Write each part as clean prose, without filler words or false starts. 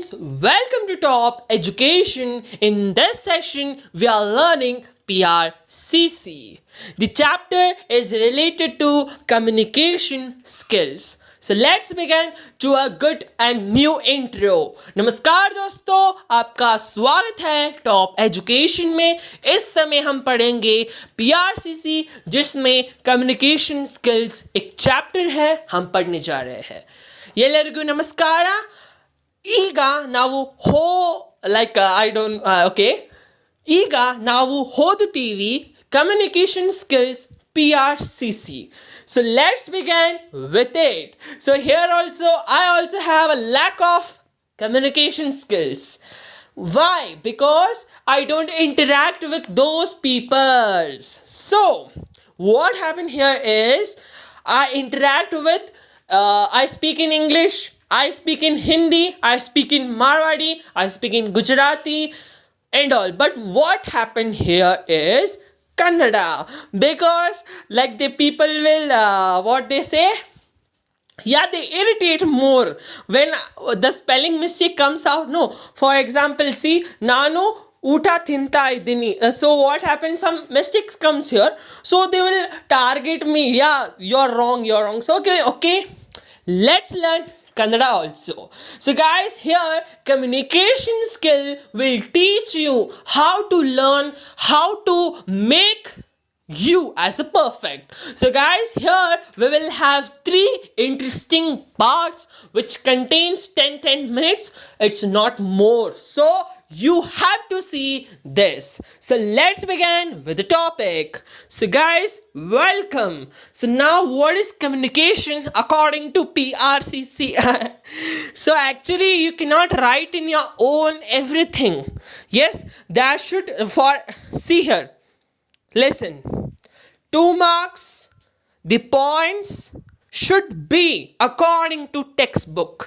students, welcome to Top Education. In this session, we are learning Prcc. The chapter is related to communication skills. So let's begin to a good and new intro. नमस्कार दोस्तों, आपका स्वागत है top education में। इस समय हम पढ़ेंगे PRCC, जिसमें कम्युनिकेशन स्किल्स एक चैप्टर है, हम पढ़ने जा रहे हैं। ಎಲ್ಲರಿಗೂ ನಮಸ್ಕಾರ. ಈಗ ನಾವು ಈಗ ನಾವು ಓದುತ್ತೀವಿ communication skills PRCC. So let's begin with it. So here I also have a lack of communication skills. Why? Because I don't interact with those people. So what happened here is I interact with I speak in English, I speak in Hindi, I speak in Marwadi, I speak in Gujarati and all. But what happened here is Kannada, because like the people will what they say, yeah, they irritate more when the spelling mistake comes out. No, for example, see, nanu uta thinta idini, so what happens, some mistakes comes here, so they will target me. Yeah, you're wrong. So okay, let's learn Kannada also. So guys, here communication skill will teach you how to learn how to make you as a perfect. So guys, here we will have 3 interesting parts which contains 10 minutes. It's not more, so you have to see this. So let's begin with the topic. So guys, welcome. So now, what is communication according to PRCC? So actually you cannot write in your own everything. Yes, that should see here, listen, 2 marks, the points should be according to textbook.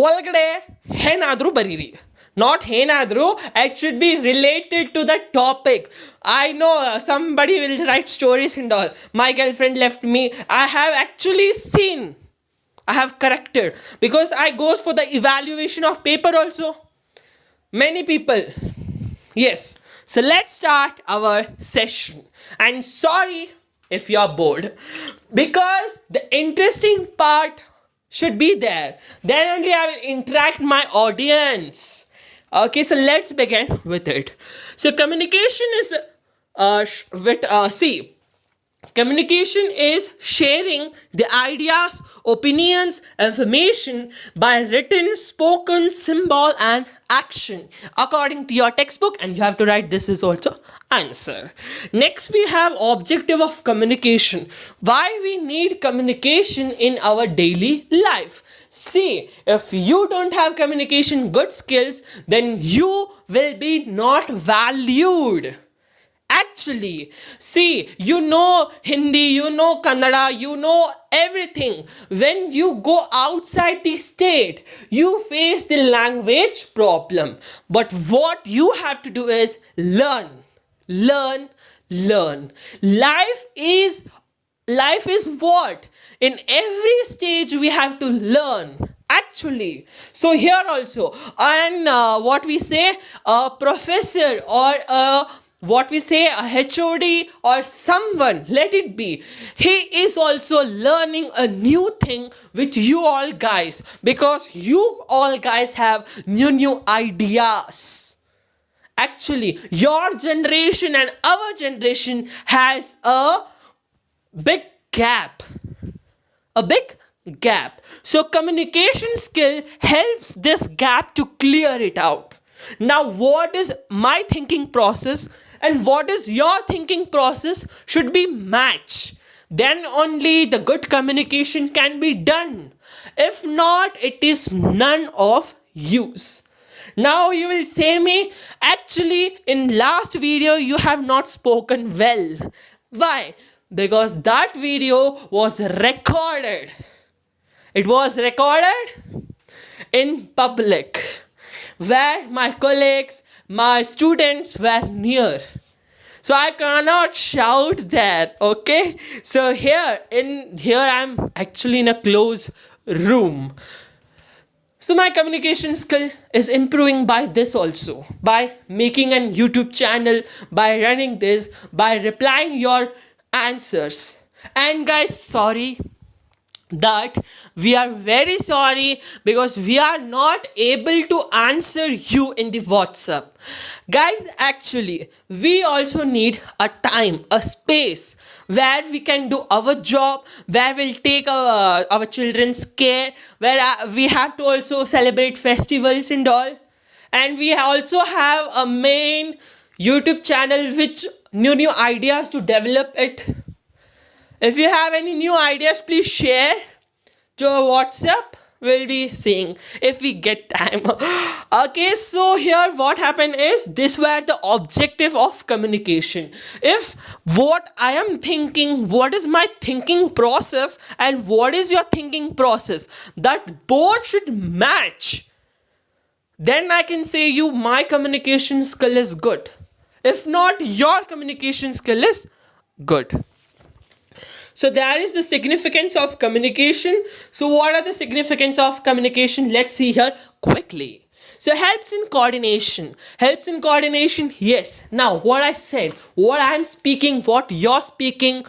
ಒಳಗಡೆ ಏನಾದರೂ ಬರೀರಿ, not ಏನಾದರೂ, it should be related to the topic. I know somebody will write stories and all. My girlfriend left me. I have actually seen, I have corrected, because I goes for the evaluation of paper also. Many people. Yes. So let's start our session. And sorry if you are bored, because the interesting part should be there. Then only I will interact my audience. Okay, so let's begin with it. So communication is communication is sharing the ideas, opinions, information by written, spoken, symbol and action according to your textbook, and you have to write this is also answer. Next we have objective of communication. Why we need communication in our daily life? See, if you don't have communication good skills, then you will be not valued. Actually, see, you know Hindi, you know Kannada, you know everything. When you go outside the state, you face the language problem. But what you have to do is learn. Life is what? In every stage we have to learn. Actually, so here also, and what we say, a professor or what we say, a HOD or someone, let it be, he is also learning a new thing with you all guys, because you all guys have new ideas. Actually, your generation and our generation has a big gap. So communication skill helps this gap to clear it out. Now, what is my thinking process and what is your thinking process should be matched. Then only the good communication can be done. If not, it is none of use. Now you will say me, actually in last video you have not spoken well. Why? Because that video was recorded. It was recorded in public, where my colleagues, my students were near. So I cannot shout there, okay? So here I'm actually in a closed room. So my communication skill is improving by this also, by making an YouTube channel, by running this, by replying your answers. And guys, sorry that we are very sorry because we are not able to answer you in the WhatsApp. Guys, actually, we also need a time, a space where we can do our job, where we'll take our children's care, where we have to also celebrate festivals and all. And we also have a main YouTube channel which new ideas to develop it. If you have any new ideas, please share to WhatsApp. We'll be seeing if we get time. Okay, so here what happened is this were the objective of communication. If what I am thinking, what is my thinking process and what is your thinking process, that both should match, then I can say you my communication skill is good. If not, your communication skill is good. So there is the significance of communication. So what are the significance of communication? Let's see here quickly. So helps in coordination. Helps in coordination, yes. Now what I said, what I am speaking, what you're speaking,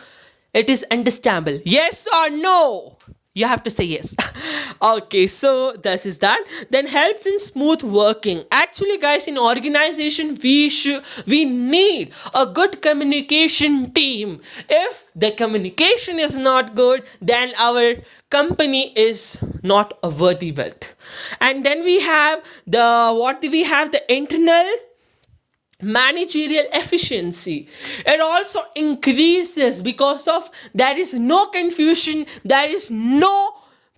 it is understandable. Yes or no? You have to say yes. Okay, so this is that. Then helps in smooth working. Actually, guys, in organization, we need a good communication team. If the communication is not good, then our company is not a worthy with. And then we have the internal managerial efficiency. It also increases because of there is no confusion, there is no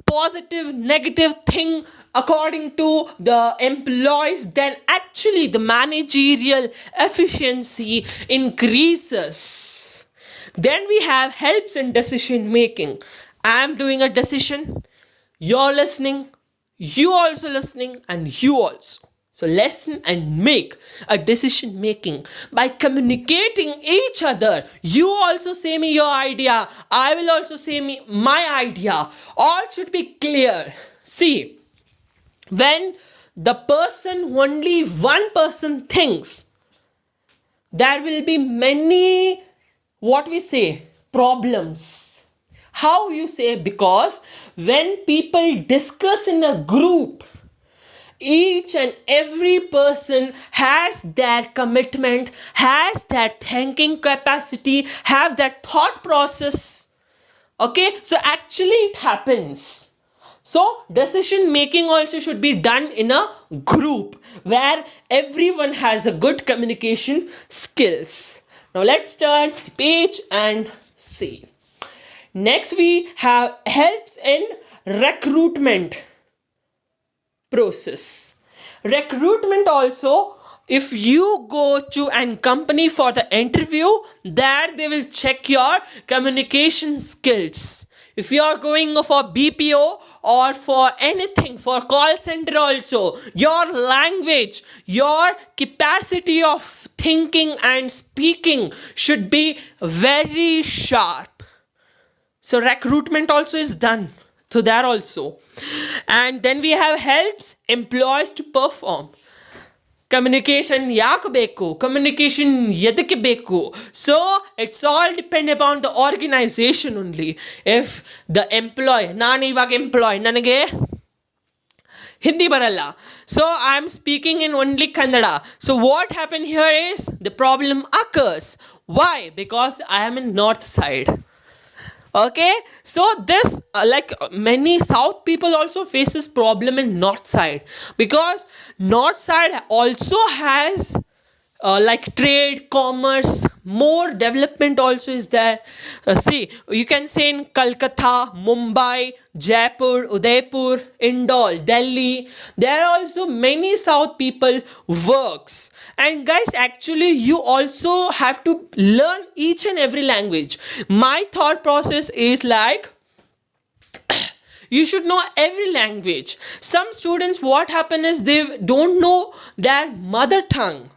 positive negative thing according to the employees, then actually the managerial efficiency increases. Then we have helps in decision making. I am doing a decision, you're listening, you also listening, and you also. So listen and make a decision making by communicating each other. You also say me your idea, I will also say me my idea. All should be clear. See, when the person, only one person thinks, there will be many, problems. How you say? Because when people discuss in a group, each and every person has their commitment, has that thinking capacity, have that thought process. Okay, so actually it happens. So decision making also should be done in a group where everyone has a good communication skills. Now let's turn the page and see. Next we have helps in recruitment process. Recruitment also, if you go to an company for the interview, there they will check your communication skills. If you are going for BPO or for anything, for call center also, your language, your capacity of thinking and speaking should be very sharp. So recruitment also is done. So there also. And then we have helps employees to perform. Communication yaku beku, communication yedike beku. So it's all depend upon the organization only. If the employee, nani ivaga employee, nanage Hindi baralla. So I am speaking in only Kannada. So what happened here is the problem occurs. Why? Because I am in north side. Okay, so this like many south people also faces problem in north side, because north side also has like trade, commerce, more development also is there. See, you can say in Kolkata, Mumbai, Jaipur, Udaipur, Indore, Delhi, there are also many south people works. And guys, actually you also have to learn each and every language. My thought process is like, you should know every language. Some students, what happen is they don't know their mother tongue.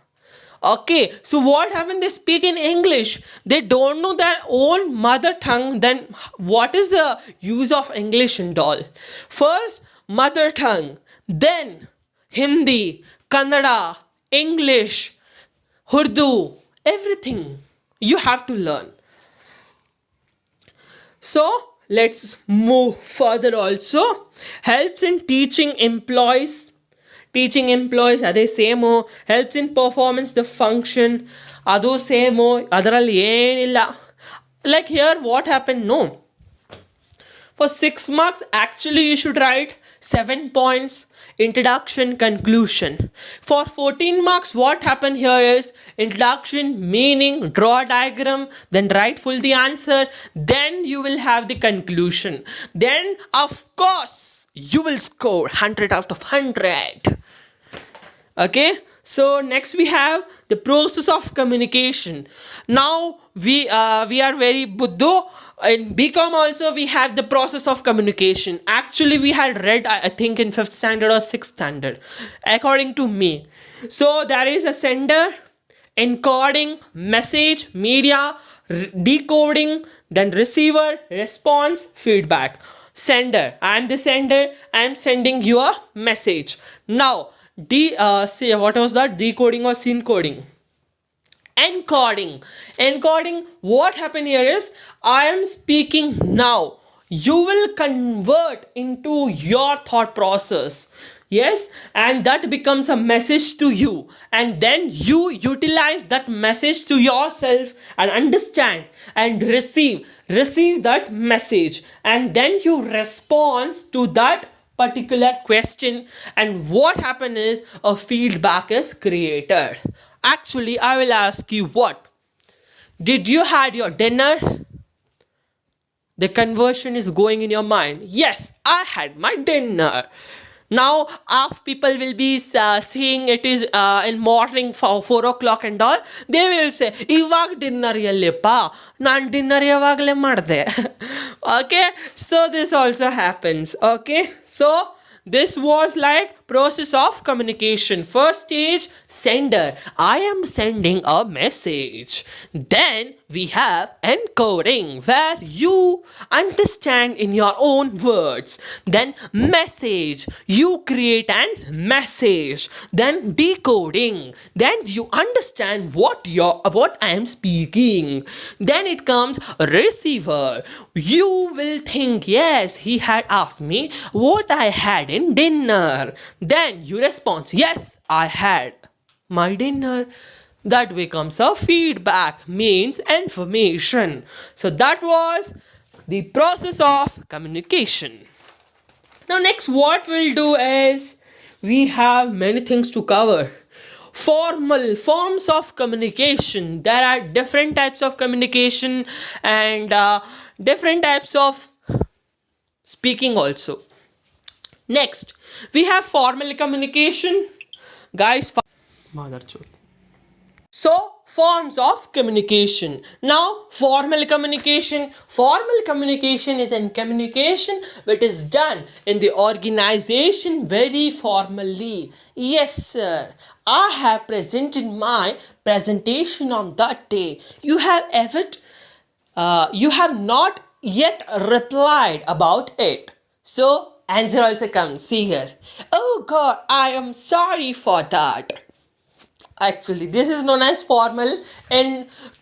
Okay, so what happened? They speak in English. They don't know their own mother tongue. Then what is the use of English and all? First, mother tongue, then Hindi, Kannada, English, Urdu, everything you have to learn. So let's move further also. Helps in teaching employees. Teaching employees ಅದೇ same. Helps in performance the function ಅದು same, ಅದರಲ್ಲಿ ಏನಿಲ್ಲ. Like here what happen no, for 6 marks actually you should write 7 points introduction conclusion. For 14 marks what happened here is introduction, meaning, draw a diagram, then write full the answer, then you will have the conclusion, then of course you will score 100 out of 100. Okay, so next we have the process of communication. Now we are very buddho. In BCom also we have the process of communication. Actually we had read I think in 5th standard or 6th standard according to me. So there is a sender, encoding, message, media, decoding, then receiver, response, feedback. Sender, I am the sender, I am sending you a message. Now say what was that, decoding or scene coding? Encoding, what happened here is I am speaking now, you will convert into your thought process, yes, and that becomes a message to you, and then you utilize that message to yourself and understand and receive that message, and then you respond to that particular question, and what happened is a feedback is created. Actually I will ask you, what did you had your dinner? The conversion is going in your mind, yes, I had my dinner. Now half people will be seeing it is in morning for 4 o'clock and all, they will say ಇವಾಗ dinner ಎಲ್ಲಿಪ್ಪ, ನಾನು dinner ಯಾವಾಗಲೇ ಮಾಡಿದೆ. Okay, so this also happens. Okay, so this was like process of communication. First stage, sender, I am sending a message. Then we have encoding, where you understand in your own words. Then message, you create an message. Then decoding, then you understand what I am speaking. Then it comes receiver, you will think, yes, he had asked me what I had in dinner. Then you respond, yes, I had my dinner. That becomes a feedback, means information. So that was the process of communication. Now next what we'll do is we have many things to cover. Formal forms of communication, there are different types of communication and different types of speaking also. Next we have formal communication, guys. So forms of communication. Now formal communication is a communication which is done in the organization very formally. Yes sir, I have presented my presentation on that day, you have not yet replied about it. So answer also comes, see here, oh god, I am sorry for that. Actually this is known as formal in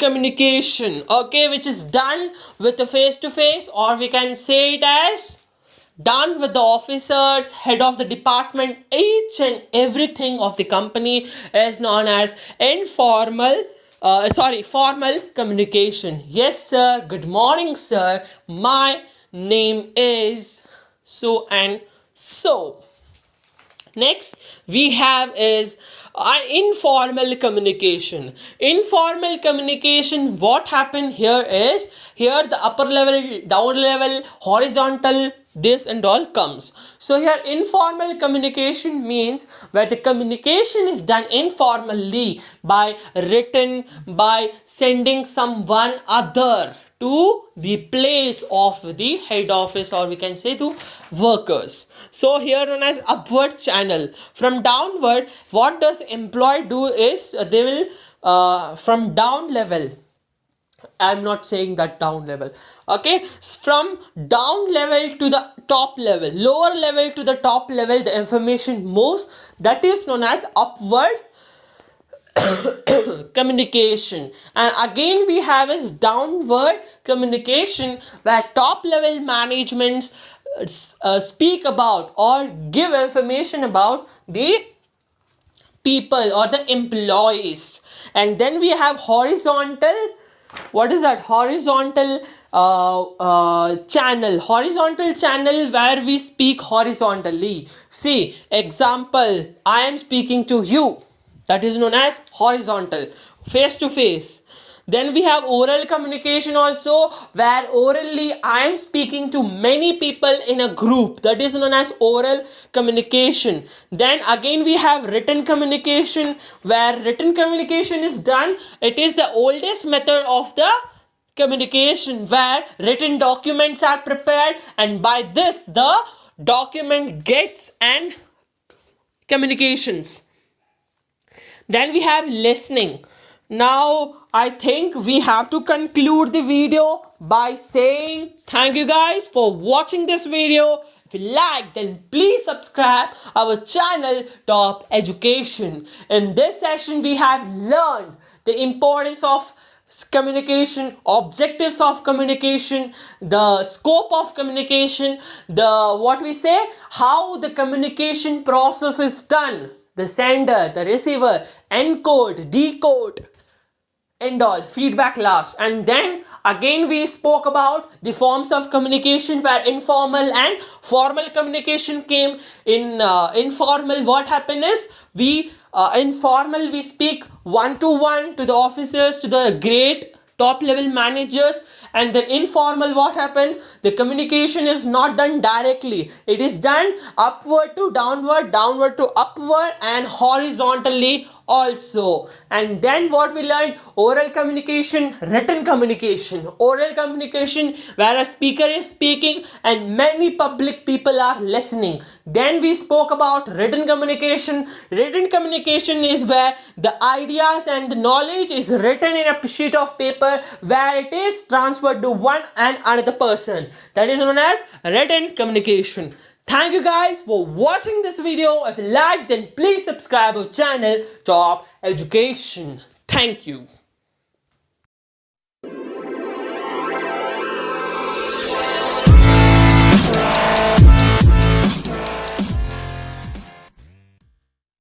communication, okay, which is done with the face to face, or we can say it as done with the officers, head of the department, each and everything of the company is known as formal communication. Yes sir, good morning sir, my name is so and so. Next we have is informal communication. Informal communication, what happened here is, here the upper level, down level, horizontal, this and all comes. So here informal communication means where the communication is done informally by written, by sending someone other to the place of the head office, or we can say to workers. So here known as upward channel. From downward, what does employee do is they will from down level. I'm not saying that down level. Okay, from down level to the top level, lower level to the top level, the information moves. That is known as upward communication. And again we have is downward communication, where top level managements speak about or give information about the people or the employees. And then we have horizontal. What is that? Horizontal channel. Horizontal channel, where we speak horizontally. See, example, I am speaking to you. That is known as horizontal, face to face. Then we have oral communication also, where orally I am speaking to many people in a group. That is known as oral communication. Then again we have written communication, where written communication is done. It is the oldest method of the communication, where written documents are prepared, and by this the document gets and communications. Then we have listening. Now I think we have to conclude the video by saying thank you guys for watching this video. If you like, then please subscribe our channel Top Education. In this session we have learned the importance of communication, objectives of communication, the scope of communication, the what we say, how the communication process is done, the sender, the receiver, encode, decode, and all, feedback last. And then again we spoke about the forms of communication, where informal and formal communication came. In informal, what happened is we informal we speak one to one to the officers, to the great top level managers. And then informal, what happened, the communication is not done directly, it is done upward to downward, downward to upward, and horizontally also. And then what we learned, oral communication, written communication. Oral communication, where a speaker is speaking and many public people are listening. Then we spoke about written communication. Written communication is where the ideas and the knowledge is written in a sheet of paper, where it is transferred to one and another person. That is known as written communication. Thank you guys for watching this video. If you liked, then please subscribe our channel Top Education. Thank you.